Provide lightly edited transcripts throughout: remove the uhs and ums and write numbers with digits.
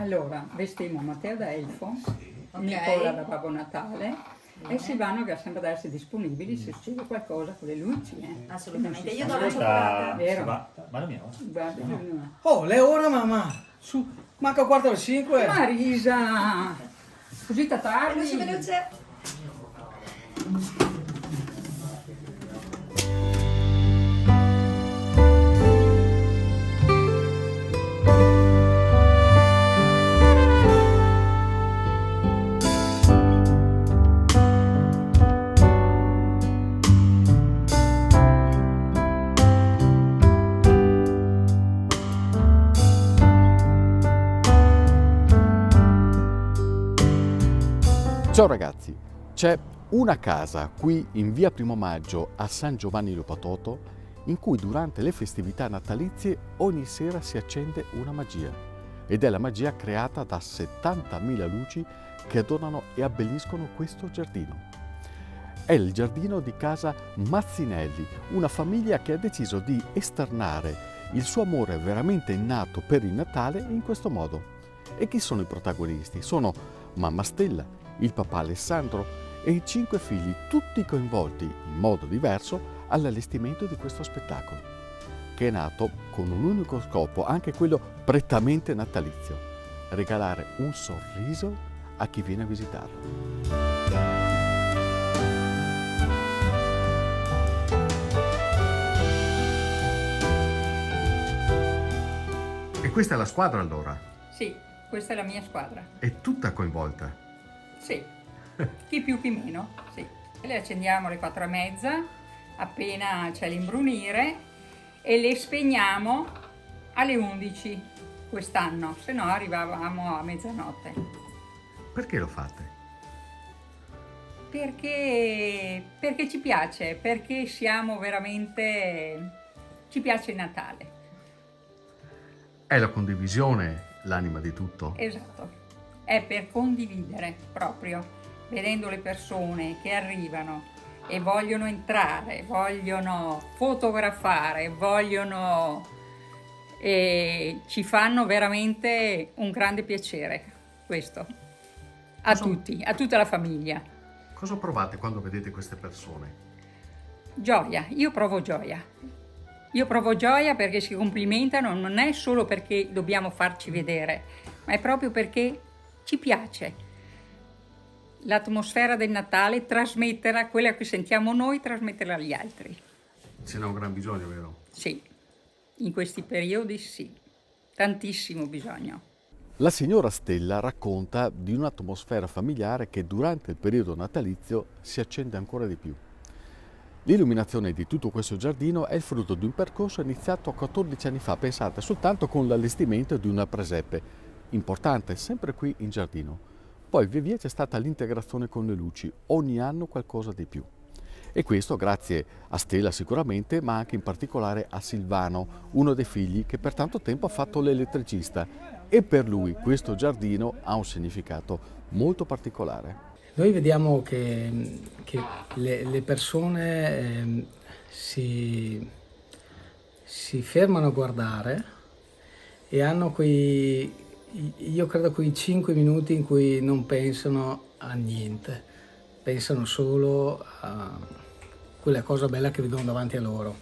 Allora, vestimmo Matteo da Elfo, Ok. Nicola da Babbo Natale e Silvano che ha sempre da essere disponibili se succede qualcosa con le luci. Assolutamente. Non si Io sa do la mai. cioccolata. Vero. Ma la mia? Guarda, no. Oh, le ore mamma! Su, manca 4 alle 5. Marisa, così Veloce, tardi. veloce. Ciao ragazzi, c'è una casa qui in via Primo Maggio a San Giovanni lo Patoto in cui durante le festività natalizie ogni sera si accende una magia ed è la magia creata da 70.000 luci che adornano e abbelliscono questo giardino. È il giardino di casa Mazzinelli, una famiglia che ha deciso di esternare il suo amore veramente innato per il Natale in questo modo. E chi sono i protagonisti? Sono mamma Stella, il papà Alessandro e i 5 figli, tutti coinvolti in modo diverso all'allestimento di questo spettacolo, che è nato con un unico scopo, anche quello prettamente natalizio: regalare un sorriso a chi viene a visitarlo. E questa è la squadra allora? Sì, questa è la mia squadra. È tutta coinvolta? Sì, chi più chi meno, sì. Le accendiamo alle 4:30, appena c'è l'imbrunire, e le spegniamo alle 11 quest'anno, se no arrivavamo a mezzanotte. Perché lo fate? Perché ci piace, perché siamo veramente... ci piace il Natale. È la condivisione l'anima di tutto? Esatto, è per condividere proprio, vedendo le persone che arrivano e vogliono entrare, vogliono fotografare, ci fanno veramente un grande piacere questo, a tutti, a tutta la famiglia. Cosa provate quando vedete queste persone? Gioia, io provo gioia. Io provo gioia perché si complimentano, non è solo perché dobbiamo farci vedere, ma è proprio perché ci piace l'atmosfera del Natale, trasmetterla, quella che sentiamo noi, trasmetterla agli altri. Ce n'è un gran bisogno, vero? Sì, in questi periodi sì, tantissimo bisogno. La signora Stella racconta di un'atmosfera familiare che durante il periodo natalizio si accende ancora di più. L'illuminazione di tutto questo giardino è il frutto di un percorso iniziato 14 anni fa, pensate, soltanto con l'allestimento di una presepe, importante sempre qui in giardino. Poi via via c'è stata l'integrazione con le luci, ogni anno qualcosa di più. E questo grazie a Stella sicuramente, ma anche in particolare a Silvano, uno dei figli che per tanto tempo ha fatto l'elettricista, e per lui questo giardino ha un significato molto particolare. Noi vediamo che le persone si fermano a guardare e hanno io credo quei 5 minuti in cui non pensano a niente, pensano solo a quella cosa bella che vedono davanti a loro.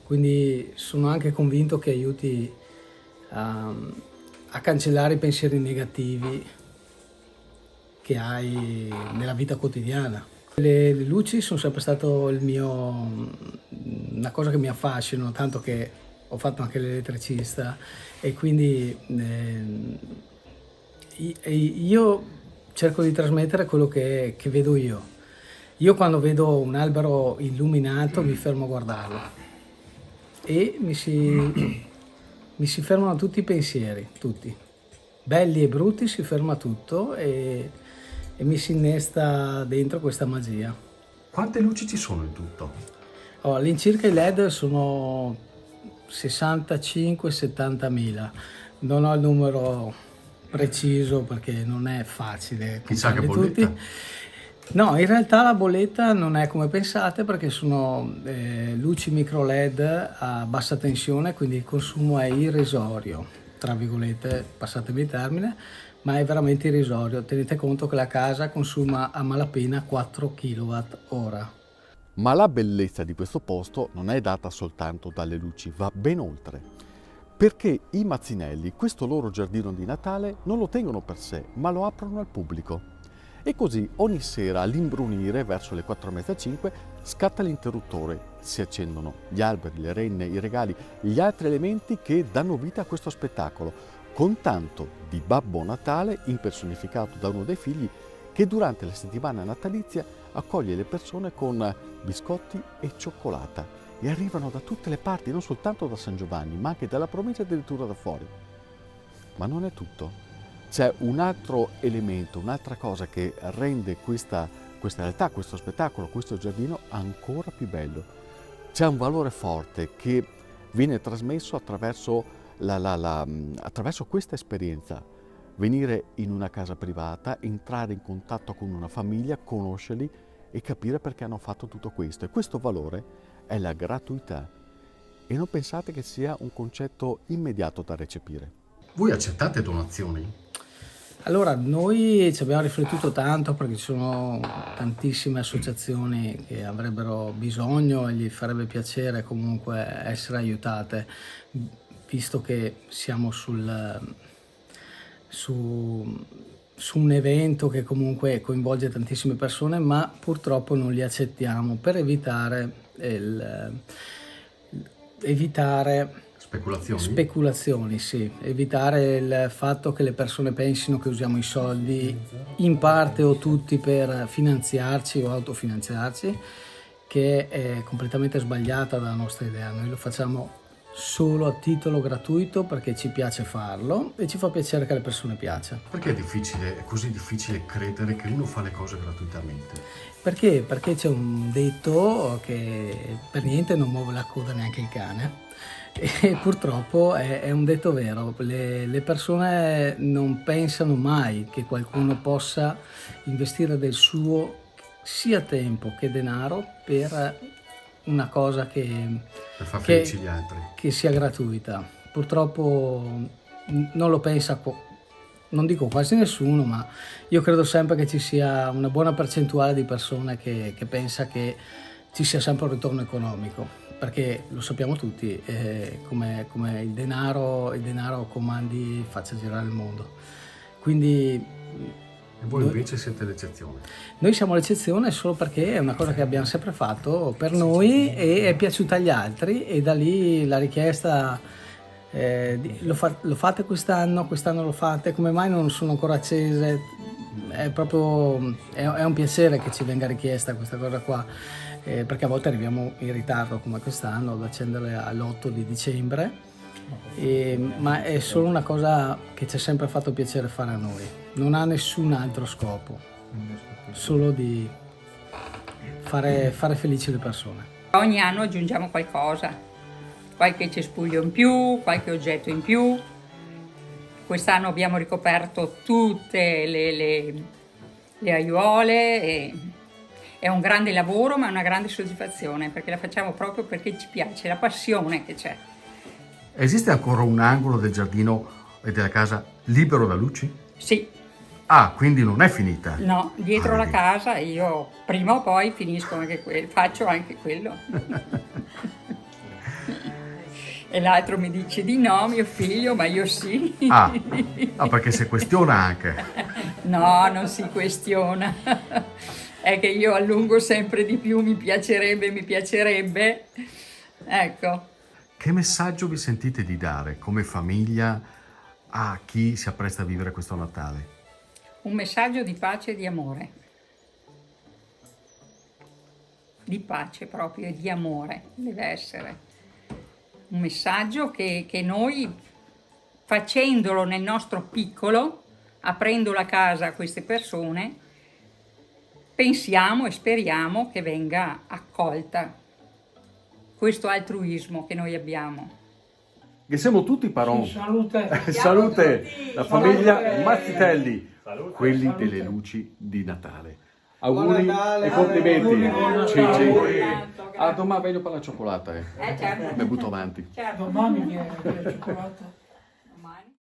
Quindi sono anche convinto che aiuti a cancellare i pensieri negativi che hai nella vita quotidiana. Le luci sono sempre stato una cosa che mi affascina, tanto che ho fatto anche l'elettricista e quindi io cerco di trasmettere quello che vedo io. Io quando vedo un albero illuminato mi fermo a guardarlo e mi si fermano tutti i pensieri, tutti. Belli e brutti, si ferma tutto e mi si innesta dentro questa magia. Quante luci ci sono in tutto? All'incirca i LED sono 65-70 mila. Non ho il numero preciso perché non è facile Chissà che contarli bolletta. tutti. No, in realtà la bolletta non è come pensate perché sono luci micro LED a bassa tensione, quindi il consumo è irrisorio. tra virgolette, passatemi il termine, ma è veramente irrisorio. Tenete conto che la casa consuma a malapena 4 kWh. Ma la bellezza di questo posto non è data soltanto dalle luci, va ben oltre. Perché i Mazzinelli questo loro giardino di Natale non lo tengono per sé, ma lo aprono al pubblico. E così ogni sera all'imbrunire, verso le 4:30-5, scatta l'interruttore. Si accendono gli alberi, le renne, i regali, gli altri elementi che danno vita a questo spettacolo, con tanto di Babbo Natale impersonificato da uno dei figli che durante la settimana natalizia accoglie le persone con biscotti e cioccolata e arrivano da tutte le parti, non soltanto da San Giovanni, ma anche dalla provincia e addirittura da fuori. Ma non è tutto. C'è un altro elemento, un'altra cosa che rende questa realtà, questo spettacolo, questo giardino ancora più bello. C'è un valore forte che viene trasmesso attraverso attraverso questa esperienza. Venire in una casa privata, entrare in contatto con una famiglia, conoscerli e capire perché hanno fatto tutto questo. E questo valore è la gratuità. E non pensate che sia un concetto immediato da recepire. Voi accettate donazioni? Allora, noi ci abbiamo riflettuto tanto perché ci sono tantissime associazioni che avrebbero bisogno e gli farebbe piacere comunque essere aiutate, visto che siamo su un evento che comunque coinvolge tantissime persone, ma purtroppo non li accettiamo per evitare speculazioni, sì. Evitare il fatto che le persone pensino che usiamo i soldi in parte o tutti per finanziarci o autofinanziarci, che è completamente sbagliata dalla nostra idea. Noi lo facciamo solo a titolo gratuito perché ci piace farlo e ci fa piacere che alle persone piaccia. Perché è così difficile credere che uno fa le cose gratuitamente? Perché? Perché c'è un detto che per niente non muove la coda neanche il cane. E purtroppo è un detto vero, le persone non pensano mai che qualcuno possa investire del suo sia tempo che denaro per una cosa Per far felici gli altri. che sia gratuita. Purtroppo non lo pensa, non dico quasi nessuno, ma io credo sempre che ci sia una buona percentuale di persone che pensa che ci sia sempre un ritorno economico, perché lo sappiamo tutti, come il denaro comandi faccia girare il mondo. Quindi E voi invece siete l'eccezione. noi siamo l'eccezione solo perché è una cosa che abbiamo sempre fatto per noi e è piaciuta agli altri, e da lì la richiesta lo fate quest'anno lo fate, come mai non sono ancora accese? È proprio è un piacere che ci venga richiesta questa cosa qua, perché a volte arriviamo in ritardo come quest'anno ad accenderle all'8 di dicembre, ma è solo una cosa che ci è sempre fatto piacere fare a noi, non ha nessun altro scopo, solo di fare felici le persone. Ogni anno aggiungiamo qualcosa, qualche cespuglio in più, qualche oggetto in più. Quest'anno abbiamo ricoperto tutte le aiuole e è un grande lavoro, ma una grande soddisfazione, perché la facciamo proprio perché ci piace, la passione che c'è. Esiste ancora un angolo del giardino e della casa libero da luci? Sì, Ah, quindi non è finita? no, dietro la vedi. casa io prima o poi finisco anche quello, faccio anche quello. E l'altro mi dice di no, mio figlio, ma io sì. Ah, perché si questiona anche. No, non si questiona. È che io allungo sempre di più, mi piacerebbe. Ecco. Che messaggio vi sentite di dare come famiglia a chi si appresta a vivere questo Natale? Un messaggio di pace e di amore. Di pace proprio e di amore deve essere. Un messaggio che noi, facendolo nel nostro piccolo, aprendo la casa a queste persone, pensiamo e speriamo che venga accolta questo altruismo che noi abbiamo. Che siamo tutti Paron. Salute. Salute, la famiglia Salute. Mazzitelli, quelli Salute. delle luci di Natale. Auguri Buon Natale. e complimenti. Buon Sì, Natale. sì. Domani veglio per la cioccolata. Certo. Mi butto avanti. Certo. Domani viene la cioccolata.